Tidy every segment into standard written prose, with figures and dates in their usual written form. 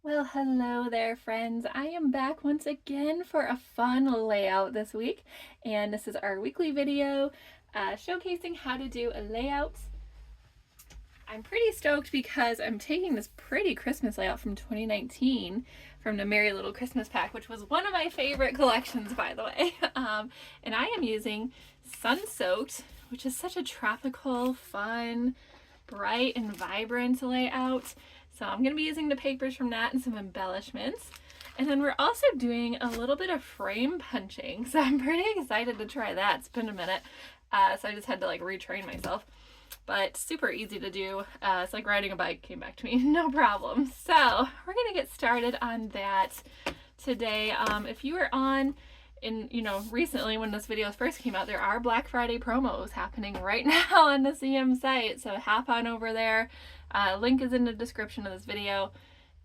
Well, hello there, friends. I am back once again for a fun layout this week, and this is our weekly video showcasing how to do a layout. I'm pretty stoked because I'm taking this pretty Christmas layout from 2019 from the Merry Little Christmas Pack, which was one of my favorite collections, by the way. And I am using Sun Soaked, which is such a tropical, fun, bright, and vibrant layout. So I'm going to be using the papers from that and some embellishments. And then we're also doing a little bit of frame punching. So I'm pretty excited to try that. It's been a minute. So I just had to retrain myself. But super easy to do. It's like riding a bike came back to me. No problem. So we're going to get started on that today. If you were on recently when this video first came out, there are Black Friday promos happening right now on the CM site. So hop on over there. Link is in the description of this video.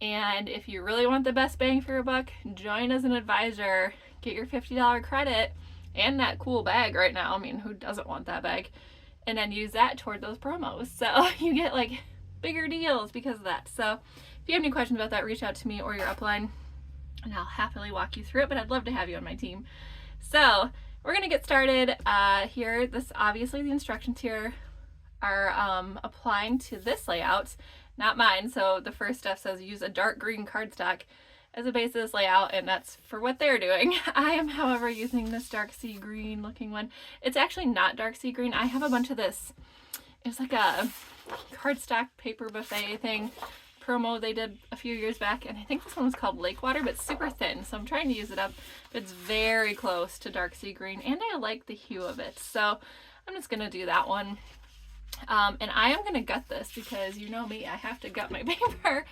And if you really want the best bang for your buck, join as an advisor, get your $50 credit and that cool bag right now. I mean, who doesn't want that bag? And then use that toward those promos. So you get bigger deals because of that. So if you have any questions about that, reach out to me or your upline and I'll happily walk you through it, but I'd love to have you on my team. So we're gonna get started here. Obviously the instructions here are applying to this layout, not mine. So the first step says use a dark green cardstock as a base of this layout, and that's for what they're doing. I am, however, using this dark sea green looking one. It's actually not dark sea green. I have a bunch of this. It's like a cardstock paper buffet thing promo they did a few years back, and I think this one was called Lake Water, but it's super thin, so I'm trying to use it up. It's very close to dark sea green, and I like the hue of it, so I'm just gonna do that one. And I am gonna gut this because you know me, I have to gut my paper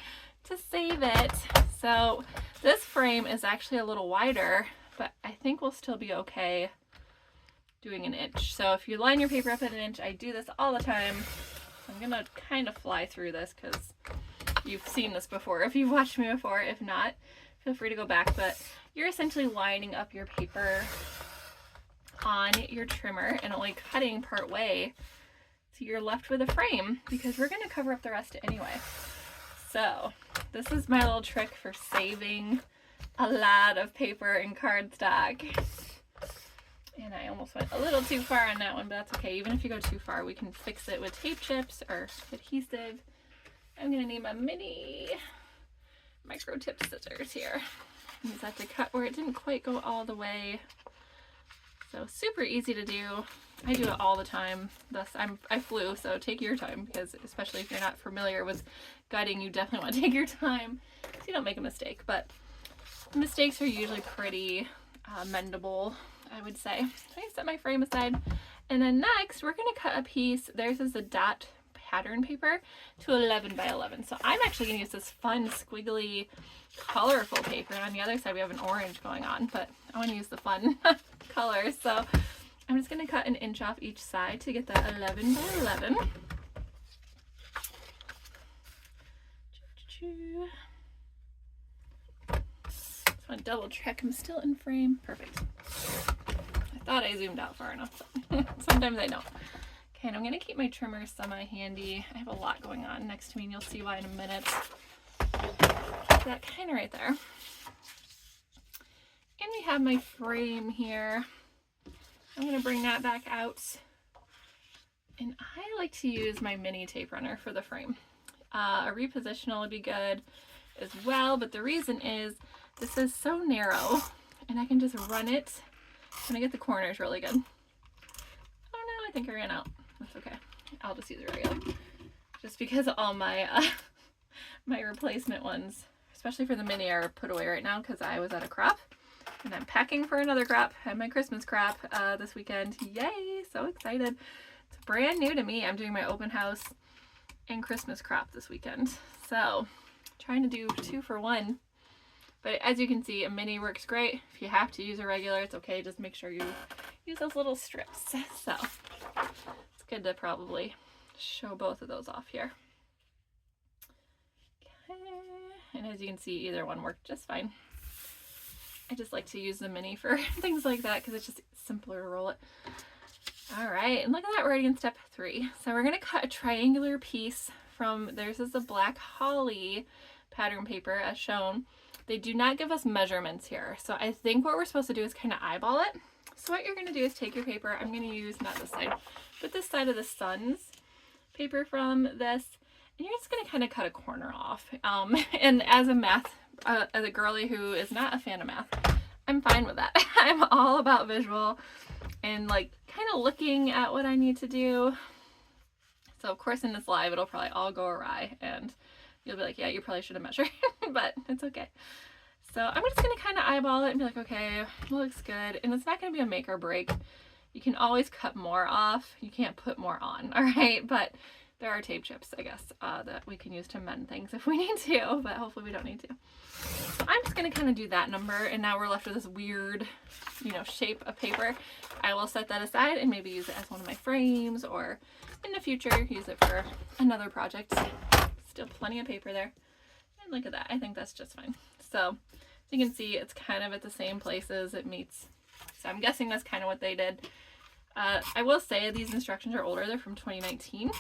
to save it. So this frame is actually a little wider, but I think we'll still be okay doing an inch. So if you line your paper up at an inch, I do this all the time. I'm gonna kind of fly through this because you've seen this before if you've watched me before. If not, feel free to go back, but you're essentially lining up your paper on your trimmer and only cutting part way so you're left with a frame because we're gonna cover up the rest anyway. So this is my little trick for saving a lot of paper and cardstock. And I almost went a little too far on that one, but that's okay. Even if you go too far, we can fix it with tape chips or adhesive. I'm gonna need my mini micro tip scissors here. Use that to cut where it didn't quite go all the way. So super easy to do. I do it all the time. Thus, I flew, so take your time because especially if you're not familiar with gutting, you definitely want to take your time so you don't make a mistake. But mistakes are usually pretty mendable, I would say. So I set my frame aside, and then next we're gonna cut a piece. Theirs is a dot pattern paper to 11 by 11. So I'm actually gonna use this fun squiggly colorful paper, and on the other side we have an orange going on, but I want to use the fun colors. So I'm just going to cut an inch off each side to get that 11 by 11. Just want to double check I'm still in frame. Perfect. I thought I zoomed out far enough, but sometimes I don't. Okay, and I'm going to keep my trimmer semi-handy. I have a lot going on next to me, and you'll see why in a minute. That kind of right there. And we have my frame here. I'm going to bring that back out. And I like to use my mini tape runner for the frame. A repositional would be good as well, but the reason is this is so narrow and I can just run it and I get the corners really good. Oh no, I think I ran out. That's okay. I'll just use a regular. Just because all my my replacement ones, especially for the mini, are put away right now because I was at a crop. And I'm packing for another crop. I had my Christmas crop this weekend. Yay! So excited. It's brand new to me. I'm doing my open house and Christmas crop this weekend. So trying to do 2 for 1. But as you can see, a mini works great. If you have to use a regular, it's okay. Just make sure you use those little strips. So it's good to probably show both of those off here. Okay. And as you can see, either one worked just fine. I just like to use the mini for things like that because it's just simpler to roll it. All right, and look at that, we're already in step 3. So we're gonna cut a triangular piece from, theirs is the Black Holly pattern paper as shown. They do not give us measurements here. So I think what we're supposed to do is kind of eyeball it. So what you're going to do is take your paper. I'm going to use not this side, but this side of the sun's paper from this. And you're just going to kind of cut a corner off. And as a girly who is not a fan of math, I'm fine with that. I'm all about visual and like kind of looking at what I need to do. So of course in this live, it'll probably all go awry and you'll be like, yeah, you probably should have measured, but it's okay. So I'm just going to kind of eyeball it and be like, okay, looks good. And it's not going to be a make or break. You can always cut more off. You can't put more on, all right? But there are tape chips, I guess, that we can use to mend things if we need to, but hopefully we don't need to. So I'm just going to kind of do that number, and now we're left with this weird, you know, shape of paper. I will set that aside and maybe use it as one of my frames, or in the future use it for another project. Still plenty of paper there. And look at that. I think that's just fine. So you can see it's kind of at the same places it meets. So I'm guessing that's kind of what they did. I will say these instructions are older. They're from 2019.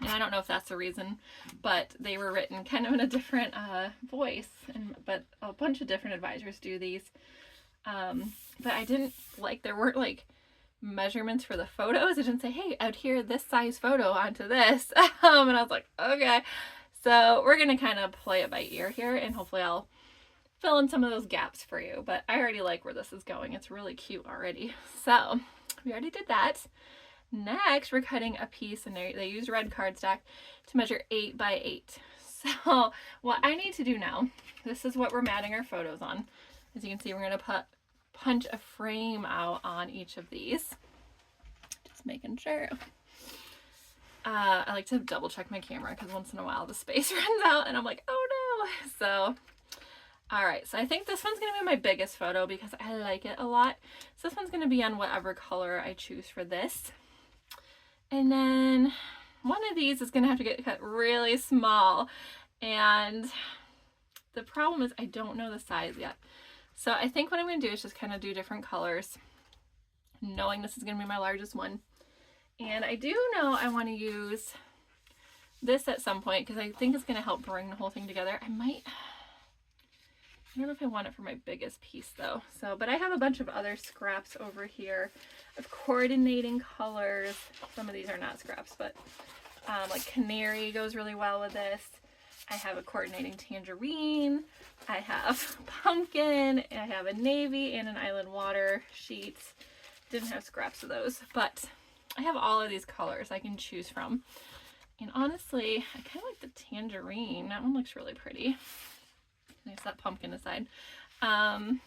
And I don't know if that's the reason, but they were written kind of in a different voice. But a bunch of different advisors do these. But I didn't like, there weren't like measurements for the photos. It didn't say, hey, out here, this size photo onto this. And I was like, okay. So we're going to kind of play it by ear here, and hopefully I'll fill in some of those gaps for you. But I already like where this is going. It's really cute already. So we already did that. Next, we're cutting a piece, and they use red cardstock to measure 8 by 8. So what I need to do now, this is what we're matting our photos on. As you can see, we're going to punch a frame out on each of these. Just making sure. I like to double check my camera because once in a while the space runs out and I'm like, oh no. So, all right. So I think this one's going to be my biggest photo because I like it a lot. So this one's going to be on whatever color I choose for this. And then one of these is going to have to get cut really small. And the problem is I don't know the size yet. So I think what I'm going to do is just kind of do different colors, knowing this is going to be my largest one. And I do know I want to use this at some point because I think it's going to help bring the whole thing together. I don't know if I want it for my biggest piece though. So, but I have a bunch of other scraps over here of coordinating colors. Some of these are not scraps, but like canary goes really well with this. I have a coordinating tangerine. I have pumpkin. I have a navy and an island water sheet. Didn't have scraps of those, but I have all of these colors I can choose from. And honestly, I kind of like the tangerine. That one looks really pretty. I set pumpkin aside. I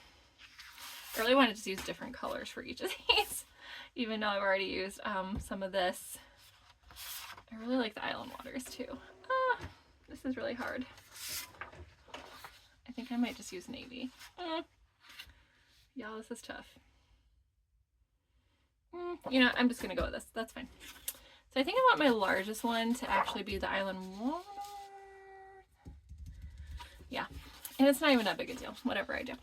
really wanted to use different colors for each of these, even though I've already used some of this. I really like the island waters too. This is really hard. I think I might just use navy. Y'all, this is tough. You know, I'm just gonna go with this. That's fine. So I think I want my largest one to actually be the island water. Yeah. And it's not even that big a deal, whatever I do.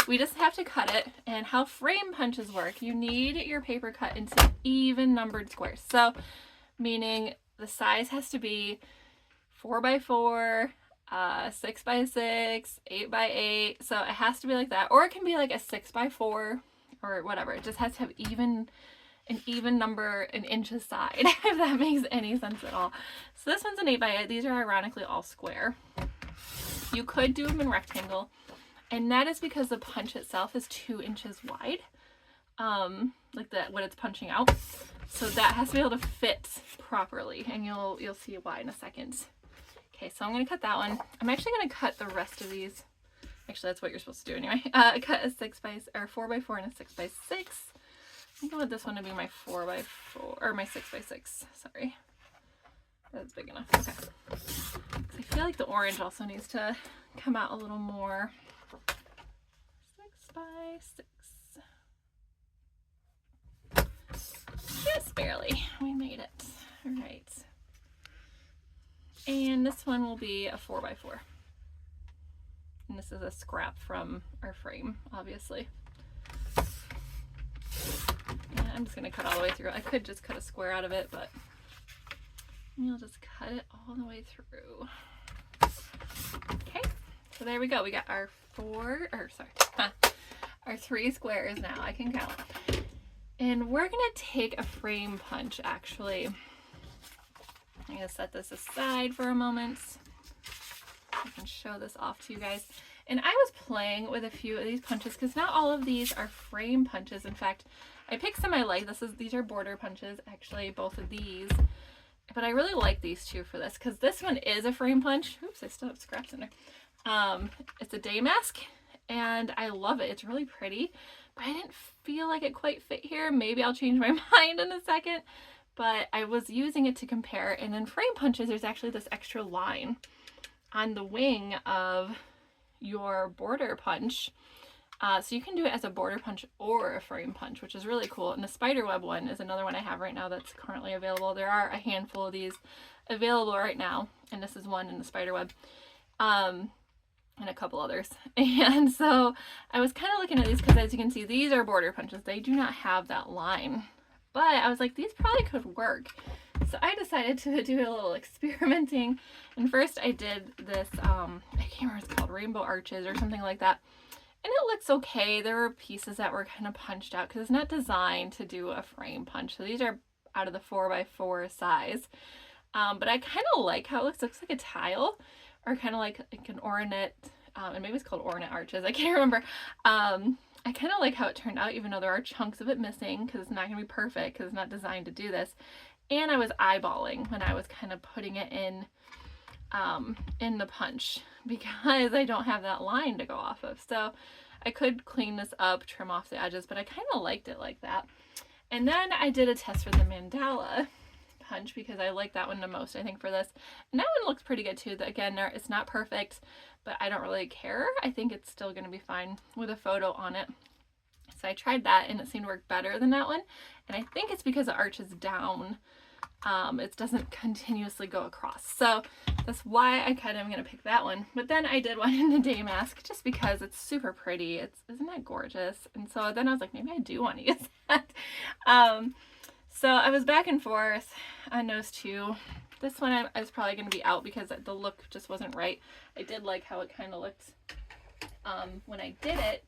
We just have to cut it, and how frame punches work, you need your paper cut into even numbered squares. So, meaning the size has to be 4 by 4, 6 by 6, 8 by 8. So it has to be like that, or it can be like a 6 by 4 or whatever. It just has to have an even number in inches side, if that makes any sense at all. So this one's an 8 by 8. These are ironically all square. You could do them in rectangle, and that is because the punch itself is 2 inches wide, like that what it's punching out. So that has to be able to fit properly, and you'll see why in a second. Okay, so I'm gonna cut that one. I'm actually gonna cut the rest of these. Actually, that's what you're supposed to do anyway. Cut a 4 by 4 and a 6 by 6. I think I want this one to be my 4 by 4 or my 6 by 6. Sorry, that's big enough. Okay. I feel like the orange also needs to come out a little more. 6 by 6. Just barely. We made it. All right. And this one will be a 4 by 4. And this is a scrap from our frame, obviously. And I'm just going to cut all the way through. I could just cut a square out of it, but you'll just cut it all the way through. So there we go. We got our our 3 squares now. I can count. And we're gonna take a frame punch actually. I'm gonna set this aside for a moment. I can show this off to you guys. And I was playing with a few of these punches because not all of these are frame punches. In fact, I picked some I like. These are border punches, actually, both of these. But I really like these two for this because this one is a frame punch. Oops, I still have scraps in there. It's a day mask and I love it. It's really pretty, but I didn't feel like it quite fit here. Maybe I'll change my mind in a second, but I was using it to compare. And in frame punches, there's actually this extra line on the wing of your border punch. So you can do it as a border punch or a frame punch, which is really cool. And the spiderweb one is another one I have right now that's currently available. There are a handful of these available right now, and this is one in the spiderweb, and a couple others. And so I was kind of looking at these because, as you can see, these are border punches. They do not have that line, but I was like, these probably could work. So I decided to do a little experimenting, and first I did this, I can't remember what it's called, rainbow arches or something like that. And it looks okay. There were pieces that were kind of punched out because it's not designed to do a frame punch. So these are out of the 4x4 size. But I kind of like how it looks. It looks like a tile or kind of like an ornate, and maybe it's called ornate arches. I can't remember. I kind of like how it turned out, even though there are chunks of it missing because it's not going to be perfect because it's not designed to do this. And I was eyeballing when I was kind of putting it in the punch because I don't have that line to go off of. So I could clean this up, trim off the edges, but I kind of liked it like that. And then I did a test for the mandala punch because I like that one the most, I think, for this. And that one looks pretty good too. Again, it's not perfect, but I don't really care. I think it's still going to be fine with a photo on it. So I tried that and it seemed to work better than that one. And I think it's because the arch is down. It doesn't continuously go across. So that's why I kind of am going to pick that one. But then I did one in the day mask just because it's super pretty. Isn't that gorgeous? And so then I was like, maybe I do want to use that. So I was back and forth on those two. This one I was probably going to be out because the look just wasn't right. I did like how it kind of looked when I did it.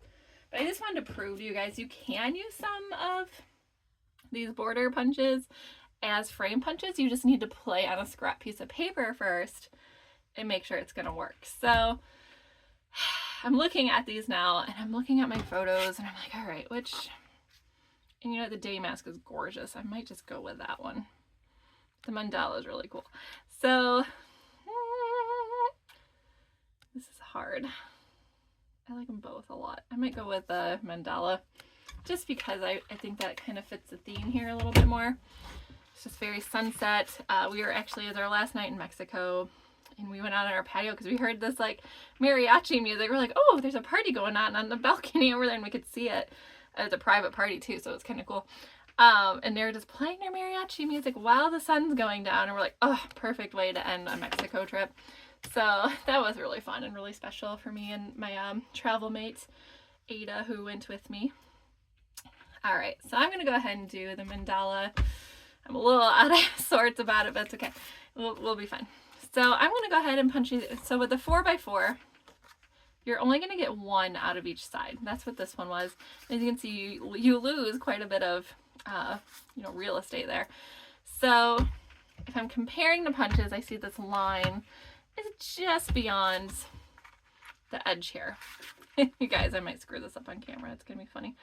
But I just wanted to prove to you guys you can use some of these border punches as frame punches. You just need to play on a scrap piece of paper first and make sure it's going to work. So I'm looking at these now and I'm looking at my photos and I'm like, all right, and you know, the day mask is gorgeous. I might just go with that one. The mandala is really cool. So this is hard. I like them both a lot. I might go with the mandala just because I think that kind of fits the theme here a little bit more. It's just very sunset. We were actually, it was our last night in Mexico, and we went out on our patio because we heard this like mariachi music. We're like, oh, there's a party going on the balcony over there, and we could see it. It was a private party too, so it's kind of cool. And they were just playing their mariachi music while the sun's going down, and we're like, oh, perfect way to end a Mexico trip. So that was really fun and really special for me and my travel mate, Ada, who went with me. All right, so I'm going to go ahead and do the mandala. I'm a little out of sorts about it, but it's okay. We'll be fine. So I'm going to go ahead and punch these. So with the 4x4, you're only going to get one out of each side. That's what this one was. As you can see, you lose quite a bit of real estate there. So if I'm comparing the punches, I see this line is just beyond the edge here. You guys, I might screw this up on camera. It's going to be funny.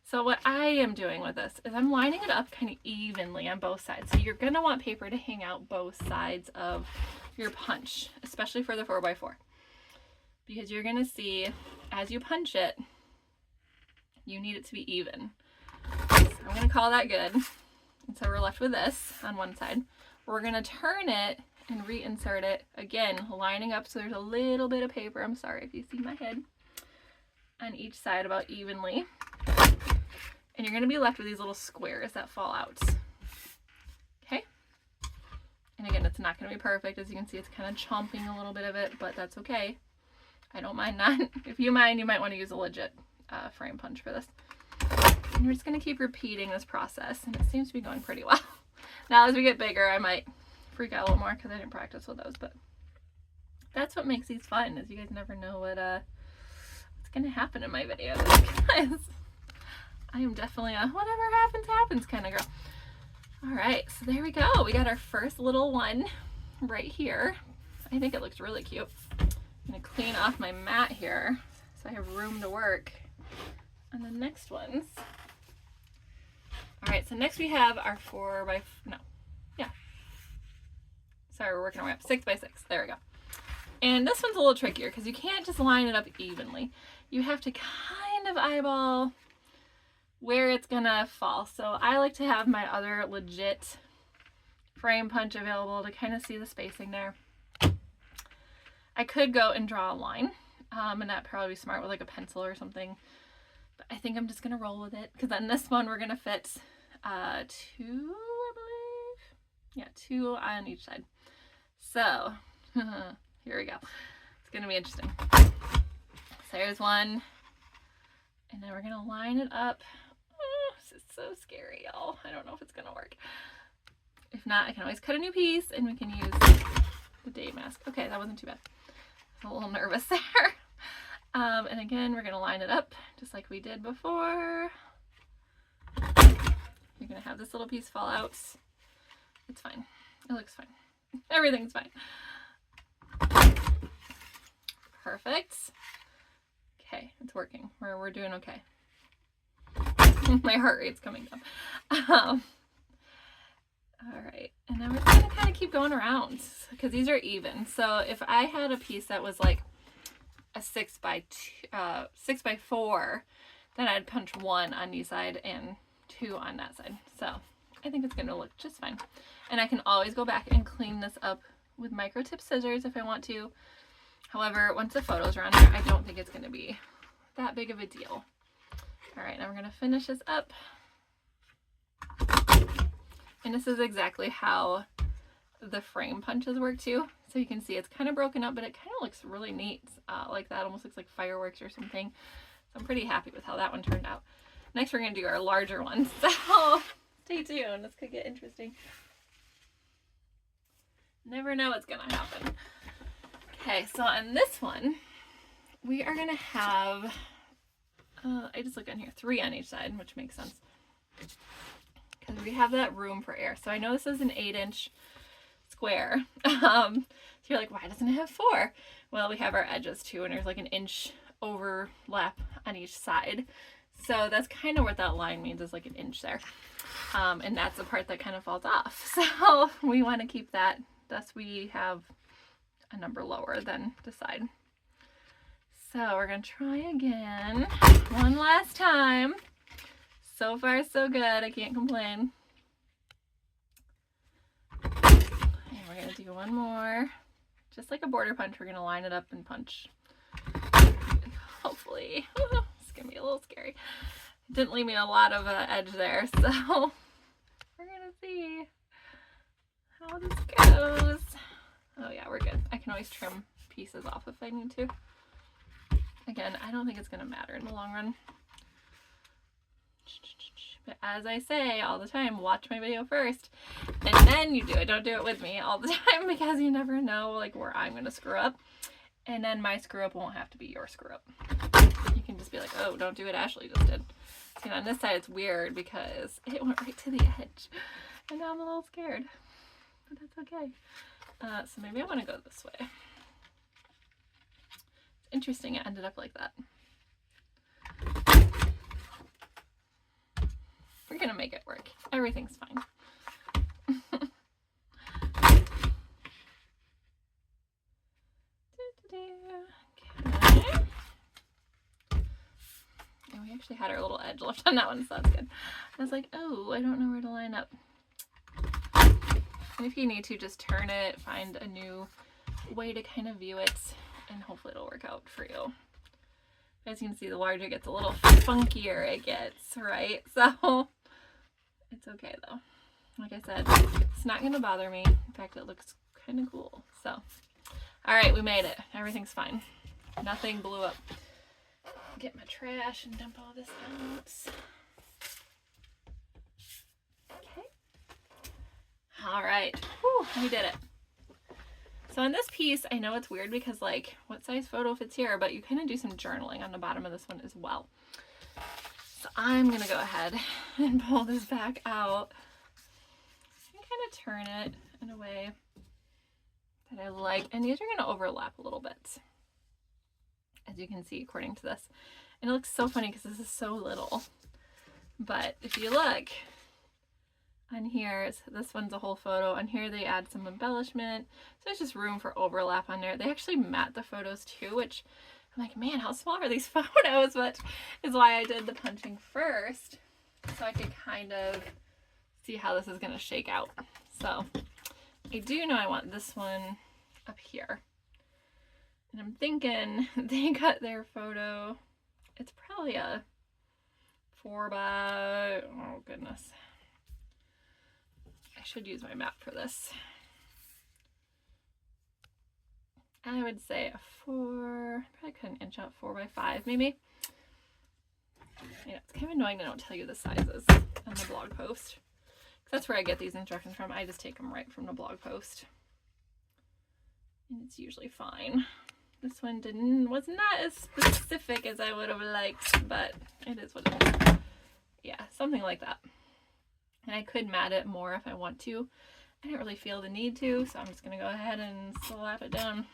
So what I am doing with this is I'm lining it up kind of evenly on both sides. So you're going to want paper to hang out both sides of your punch, especially for the 4x4. Because you're going to see, as you punch it, you need it to be even. So I'm going to call that good. And so we're left with this on one side. We're going to turn it and reinsert it, again, lining up so there's a little bit of paper. I'm sorry if you see my head. On each side about evenly. And you're going to be left with these little squares that fall out. Okay? And again, it's not going to be perfect. As you can see, it's kind of chomping a little bit of it, but that's okay. I don't mind that. If you mind, you might want to use a legit frame punch for this. And we're just going to keep repeating this process, and it seems to be going pretty well. Now, as we get bigger, I might freak out a little more because I didn't practice with those, but That's what makes these fun, is you guys never know what's gonna happen in my videos. Because I am definitely a whatever happens, happens kind of girl. All right, so there we go. We got our first little one right here. I think it looks really cute. I'm gonna clean off my mat here so I have room to work on the next ones. All right, so next we have our 6 by 6. There we go. And this one's a little trickier because you can't just line it up evenly. You have to kind of eyeball where it's gonna fall. So I like to have my other legit frame punch available to kind of see the spacing there. I could go and draw a line, and that'd probably be smart with like a pencil or something. But I think I'm just gonna roll with it, because on this one we're gonna fit 2, I believe. Yeah, 2 on each side. So here we go. It's gonna be interesting. So there's one, and then we're gonna line it up. Oh, this is so scary, y'all. I don't know if it's gonna work. If not, I can always cut a new piece and we can use the day mask. Okay, that wasn't too bad. I'm a little nervous there. And again, we're gonna line it up just like we did before. You're gonna have this little piece fall out. It's fine. It looks fine. Everything's fine. Perfect. Okay, it's working. We're doing okay. My heart rate's coming up. All right, and then we're just gonna kind of keep going around because these are even. So if I had a piece that was like a 6 by 4, then I'd punch 1 on each side and 2 on that side. So I think it's gonna look just fine. And I can always go back and clean this up with micro tip scissors if I want to. However, once the photos are on there, I don't think it's gonna be that big of a deal. All right, now we're gonna finish this up. And this is exactly how the frame punches work too. So you can see it's kind of broken up, but it kind of looks really neat. Like that almost looks like fireworks or something. So I'm pretty happy with how that one turned out. Next we're gonna do our larger ones. So stay tuned, this could get interesting. Never know what's gonna happen. Okay, so on this one, we are gonna have, I just look on here, 3 on each side, which makes sense. Because we have that room for air. So I know this is an 8-inch square. So you're like, why doesn't it have 4? Well, we have our edges too, and there's like an inch overlap on each side. So that's kind of what that line means, is like an inch there. And that's the part that kind of falls off. So we want to keep that, thus we have a number lower than the side. So we're going to try again one last time. So far, so good. I can't complain. And we're going to do one more. Just like a border punch, we're going to line it up and punch. Hopefully. It's going to be a little scary. It didn't leave me a lot of edge there, so we're going to see how this goes. Oh yeah, we're good. I can always trim pieces off if I need to. Again, I don't think it's going to matter in the long run. But as I say all the time, watch my video first and then you do it. Don't do it with me all the time, because you never know like where I'm going to screw up. And then my screw up won't have to be your screw up. You can just be like, oh, don't do what Ashley just did. See, on this side it's weird because it went right to the edge. And now I'm a little scared. But that's okay. So maybe I want to go this way. It's interesting it ended up like that. We're gonna make it work. Everything's fine. Okay. And we actually had our little edge left on that one, so that's good. I was like, oh, I don't know where to line up. And if you need to, just turn it, find a new way to kind of view it, and hopefully it'll work out for you. As you can see, the larger it gets, a little funkier it gets, right? So it's okay though. Like I said, it's not gonna bother me. In fact, it looks kind of cool. So, all right, we made it. Everything's fine. Nothing blew up. Get my trash and dump all this out. Okay. All right. Whew, we did it. So on this piece, I know it's weird because like what size photo fits here, but you kind of do some journaling on the bottom of this one as well. So I'm gonna go ahead and pull this back out and kind of turn it in a way that I like. And these are gonna overlap a little bit, as you can see according to this. And it looks so funny because this is so little. But if you look on here, this one's a whole photo. On here they add some embellishment. So there's just room for overlap on there. They actually mat the photos too, which I'm like, man, how small are these photos? Which is why I did the punching first, so I could kind of see how this is going to shake out. So I do know I want this one up here. And I'm thinking they cut their photo. It's probably a 4 by, oh goodness. I should use my map for this. I would say a 4, probably cut an inch out, 4 by 5 maybe. Yeah, it's kind of annoying they don't tell you the sizes on the blog post. That's where I get these instructions from. I just take them right from the blog post. And it's usually fine. This one was not as specific as I would have liked, but it is what it is. Yeah, something like that. And I could mat it more if I want to. I didn't really feel the need to, so I'm just going to go ahead and slap it down.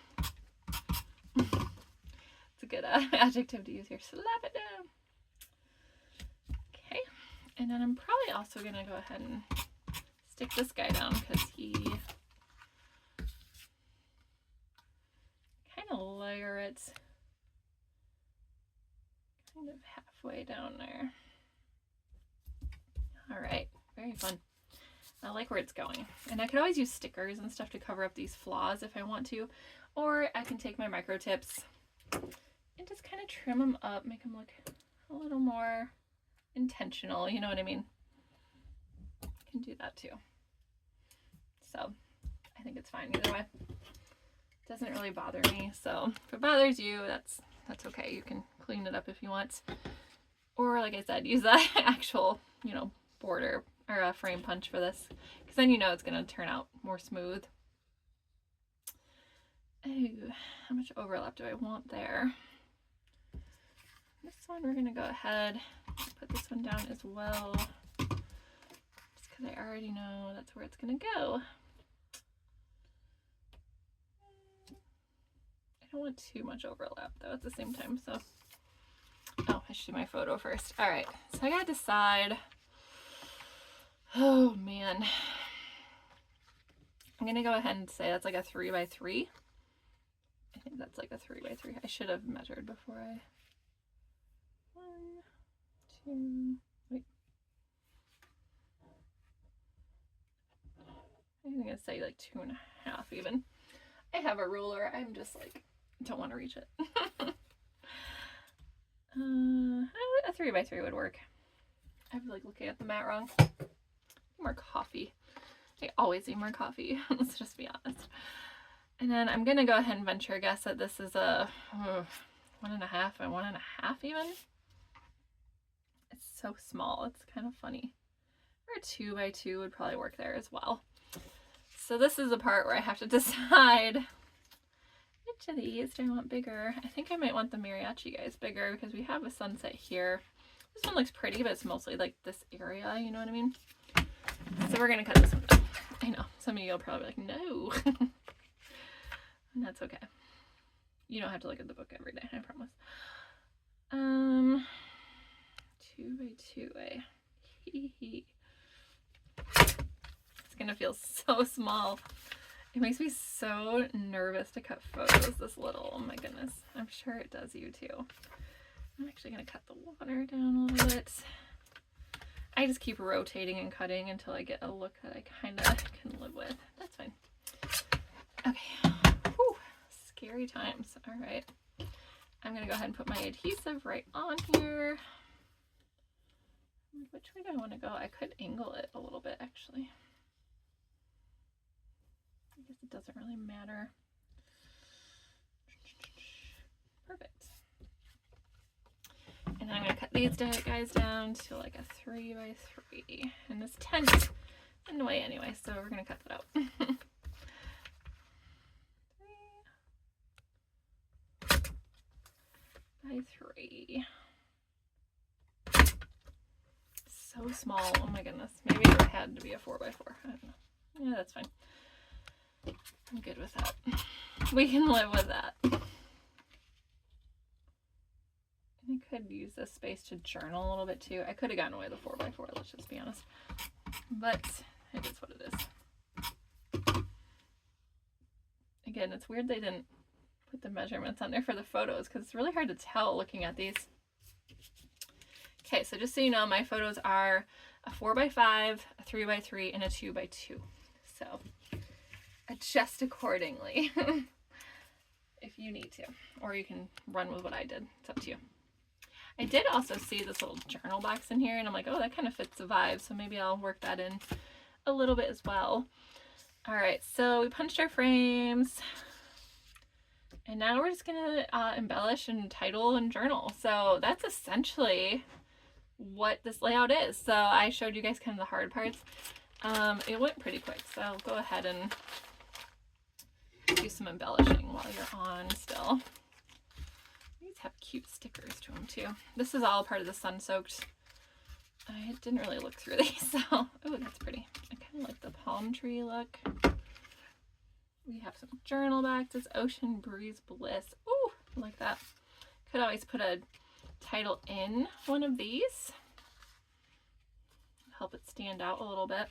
It's a good adjective to use here. Slap it down. Okay. And then I'm probably also going to go ahead and stick this guy down because he kind of layer it kind of halfway down there. All right, very fun. I like where it's going. And I could always use stickers and stuff to cover up these flaws if I want to, or I can take my micro tips and just kind of trim them up, make them look a little more intentional, you know what I mean? I can do that too. So I think it's fine either way. Doesn't really bother me, so if it bothers you, that's okay. You can clean it up if you want, or like I said, use the actual, you know, border or a frame punch for this, because then you know it's going to turn out more smooth. Oh, how much overlap do I want there? This one we're going to go ahead and put this one down as well, just because I already know that's where it's going to go. I don't want too much overlap though at the same time, so oh, I should do my photo first. All right, so I gotta decide. Oh man, I'm gonna go ahead and say that's like a 3 by 3. I think that's like a 3 by 3. I should have measured before I 1, 2, wait, I'm gonna say like 2.5 even. I have a ruler, I'm just like don't want to reach it. A 3 by 3 would work. I'm like looking at the mat wrong. More coffee. I always need more coffee. Let's just be honest. And then I'm gonna go ahead and venture a guess that this is a 1.5 by 1.5 even. It's so small. It's kind of funny. Or a 2 by 2 would probably work there as well. So this is the part where I have to decide which of these do I want bigger. I think I might want the mariachi guys bigger because we have a sunset here. This one looks pretty, but it's mostly like this area, you know what I mean? So we're gonna cut this one down. I know, some of you will probably be like, no. And that's okay. You don't have to look at the book every day, I promise. 2 by 2 way. It's gonna feel so small. It makes me so nervous to cut photos this little. Oh my goodness. I'm sure it does you too. I'm actually gonna cut the water down a little bit. I just keep rotating and cutting until I get a look that I kind of can live with. That's fine. Okay. Whew. Scary times. All right. I'm gonna go ahead and put my adhesive right on here. Which way do I want to go? I could angle it a little bit actually. I guess it doesn't really matter. Perfect. And I'm going to cut these guys down to like a 3 by 3. And this tent's in the way anyway, so we're going to cut that out. 3x3. So small. Oh my goodness. Maybe it had to be a 4x4. I don't know. Yeah, that's fine. I'm good with that. We can live with that. I could use this space to journal a little bit too. I could have gotten away with a 4x4, let's just be honest. But it is what it is. Again, it's weird they didn't put the measurements on there for the photos because it's really hard to tell looking at these. Okay, so just so you know, my photos are a 4x5, a 3x3, and a 2x2. So adjust accordingly if you need to, or you can run with what I did. It's up to you. I did also see this little journal box in here, and I'm like, oh, that kind of fits the vibe, so maybe I'll work that in a little bit as well. All right, so we punched our frames, and now we're just gonna embellish and title and journal. So that's essentially what this layout is. So I showed you guys kind of the hard parts. It went pretty quick, so I'll go ahead and do some embellishing while you're on still. These have cute stickers to them too. This is all part of the sun-soaked. I didn't really look through these, so oh, that's pretty. I kind of like the palm tree look. We have some journal backs. It's Ocean Breeze Bliss. Ooh, I like that. Could always put a title in one of these. Help it stand out a little bit.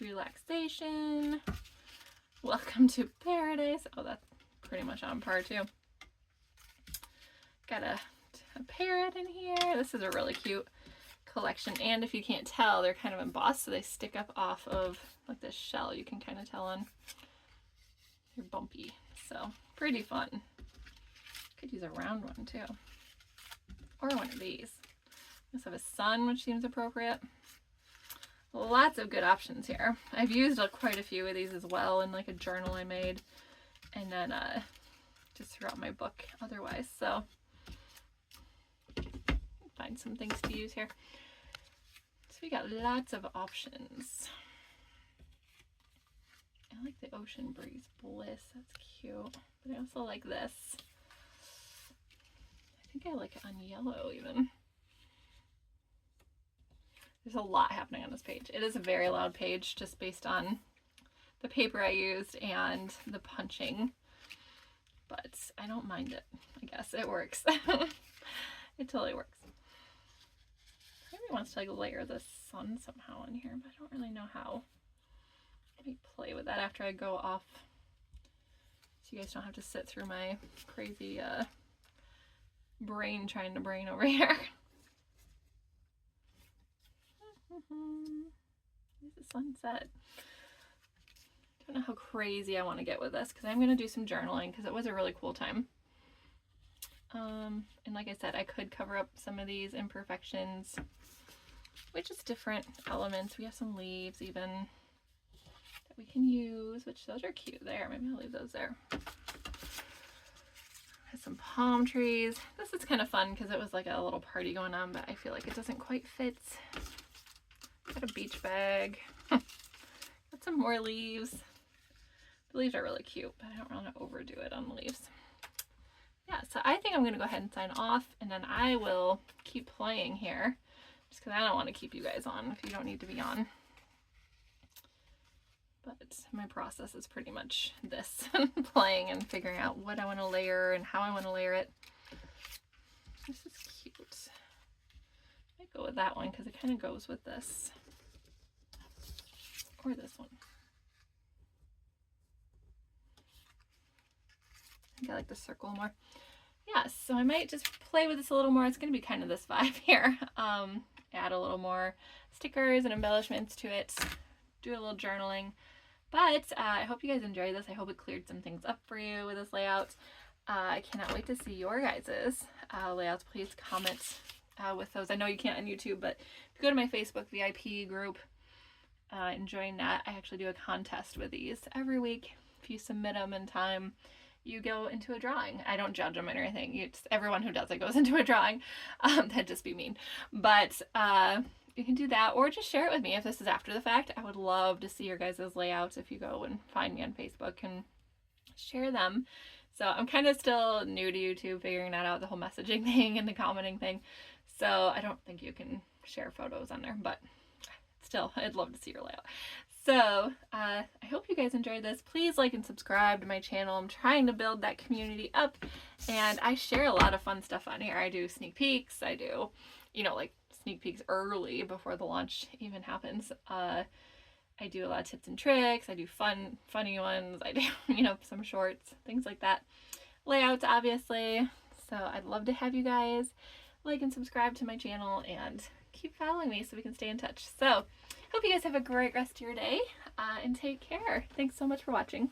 Relaxation. Welcome to paradise. Oh, that's pretty much on par too. Got a parrot in here. This is a really cute collection, and if you can't tell, they're kind of embossed, so they stick up off of like this shell. You can kind of tell on. They're bumpy, so pretty fun. Could use a round one too, or one of these. We also have a sun, which seems appropriate. Lots of good options here. I've used quite a few of these as well in like a journal I made, and then just throughout my book otherwise. So find some things to use here. So we got lots of options. I like the Ocean Breeze Bliss. That's cute. But I also like this. I think I like it on yellow even. There's a lot happening on this page. It is a very loud page just based on the paper I used and the punching. But I don't mind it. I guess it works. It totally works. Maybe wants to like layer the sun somehow in here, but I don't really know how. Let me play with that after I go off, so you guys don't have to sit through my crazy brain trying to brain over here. There's the sunset. I don't know how crazy I want to get with this because I'm going to do some journaling because it was a really cool time. And like I said, I could cover up some of these imperfections with just different elements. We have some leaves even that we can use, which those are cute there. Maybe I'll leave those there. Has some palm trees. This is kind of fun because it was like a little party going on, but I feel like it doesn't quite fit. Got a beach bag. Got some more leaves. The leaves are really cute, but I don't want to overdo it on the leaves. Yeah, so I think I'm going to go ahead and sign off, and then I will keep playing here, just because I don't want to keep you guys on if you don't need to be on. But my process is pretty much this, playing and figuring out what I want to layer and how I want to layer it. This is cute. I might go with that one because it kind of goes with this. Or this one. I think I like the circle more. Yeah, so I might just play with this a little more. It's going to be kind of this vibe here. Add a little more stickers and embellishments to it. Do a little journaling. But I hope you guys enjoyed this. I hope it cleared some things up for you with this layout. I cannot wait to see your guys' layouts. Please comment with those. I know you can't on YouTube, but if you go to my Facebook VIP group and join that, I actually do a contest with these every week. If you submit them in time, you go into a drawing. I don't judge them or anything. Everyone who does it goes into a drawing. That'd just be mean. But you can do that, or just share it with me if this is after the fact. I would love to see your guys' layouts if you go and find me on Facebook and share them So I'm kind of still new to YouTube, figuring that out, the whole messaging thing and the commenting thing. So I don't think you can share photos on there, but still, I'd love to see your layout. So I hope you guys enjoyed this. Please like and subscribe to my channel. I'm trying to build that community up, and I share a lot of fun stuff on here. I do sneak peeks. I do, like sneak peeks early before the launch even happens. I do a lot of tips and tricks. I do funny ones. I do, some shorts, things like that. Layouts, obviously. So I'd love to have you guys like and subscribe to my channel and keep following me so we can stay in touch. So hope you guys have a great rest of your day and take care. Thanks so much for watching.